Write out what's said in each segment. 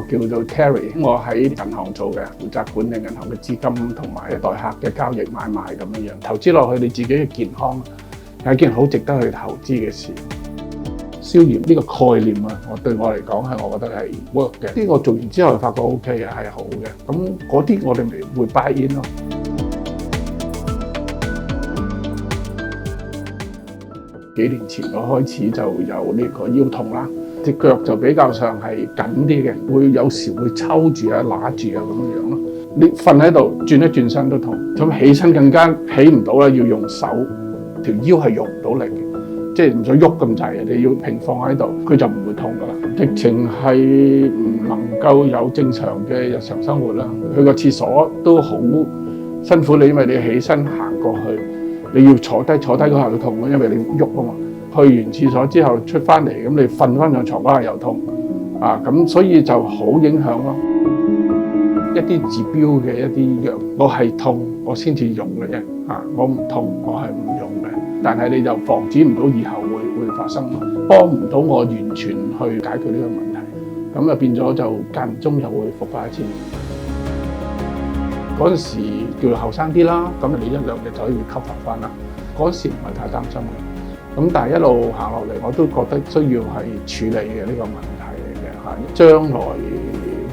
叫做 Terry， 我喺銀行做嘅，負責管理銀行嘅資金同埋代客嘅交易買賣咁樣樣。投資落去你自己嘅健康係一件好值得去投資嘅事。消炎呢個概念啊，對我嚟講係我覺得係 work 嘅。啲我做完之後發覺 OK 嘅，係好嘅。咁嗰啲我哋咪會 buy in 咯。幾年前我開始就有呢個腰痛啦，隻腳就比較上係緊啲嘅，會有時會抽住啊、揦住啊咁樣樣咯。你瞓喺度轉一轉身都痛，咁起身更加起唔到啦，要用手，條腰係用唔到力嘅。即係唔想喐咁滯，你要平放喺度，佢就唔會痛噶啦。直情係唔能夠有正常嘅日常生活啦。去個廁所都好辛苦你，因為你起身行過去，你要坐低嗰下就痛，因為你喐啊嘛。去完廁所之後出翻嚟，咁你瞓翻上床嗰下又痛啊，咁所以就好影響咯。一啲治標嘅一啲藥，我係痛我先至用嘅啫，我唔痛我係唔用嘅。但係你就防止唔到以後會發生，幫唔到我完全去解決呢個問題，咁就變咗就間中又會復發一次。嗰陣時叫做後生啲啦，咁你一兩日就可以recover翻啦。嗰時唔係太擔心嘅，咁但係一路行落嚟，我都覺得需要係處理嘅呢個問題嚟嘅嚇。將來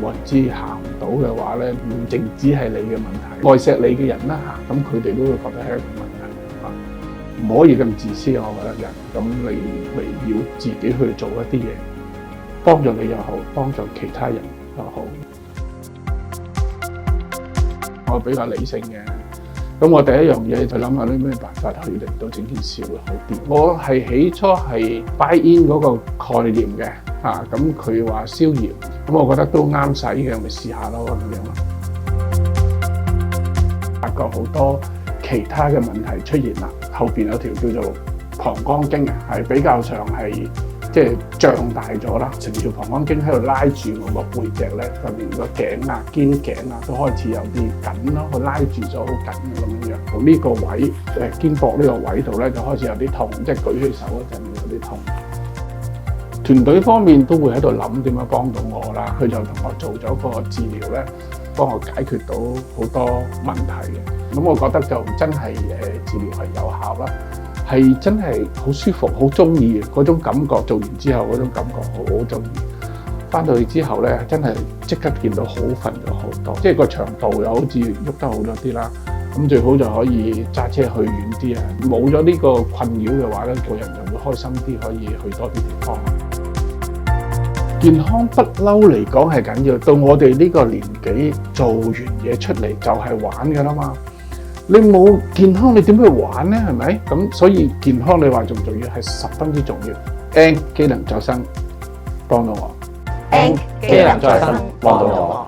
或者行唔到嘅話咧，唔淨止係你嘅問題，愛錫你嘅人啦嚇，咁佢哋都會覺得係一個問題。唔可以咁自私，我覺得人咁你咪要自己去做一啲嘢，幫助你又好，幫助其他人又好。我比較理性嘅，咁我第一樣嘢就諗下啲咩辦法去令到整件事會好啲。我係起初係 buy in 嗰個概念嘅，咁佢話消炎，咁我覺得都啱使嘅，咪試下咯咁樣咯。發覺好多其他嘅問題出現啦，後邊有條叫做膀胱經啊，係比較上係即係脹大咗啦，成條膀胱經喺度拉住我個背脊咧，特別個頸啊、肩頸啊都開始有啲緊咯，佢拉住咗好緊咁樣樣。呢個位肩膊呢個位度咧就開始有啲痛，即係舉起手嗰陣有啲痛。團隊方面都會喺度諗點樣幫到我啦，佢就同我做咗個治療咧，幫我解決到好多問題嘅。咁我覺得就真係治療係有效啦，係真係好舒服，好中意嗰種感覺。做完之後嗰種感覺好中意。翻到去之後咧，真係即刻見到好瞓咗好多，即係個長度又好似喐得好多啲啦。咁最好就可以揸車去遠啲啊！冇咗呢個困擾嘅話咧，個人就會開心啲，可以去多啲地方。健康不嬲嚟講係緊要，到我哋呢個年紀做完嘢出嚟就係玩㗎啦嘛。你冇健康，你點去玩呢？係咪？咁所以健康你話重唔重要？係十分之重要。ANK 機能再生幫到我。ANK 機能再生幫到我。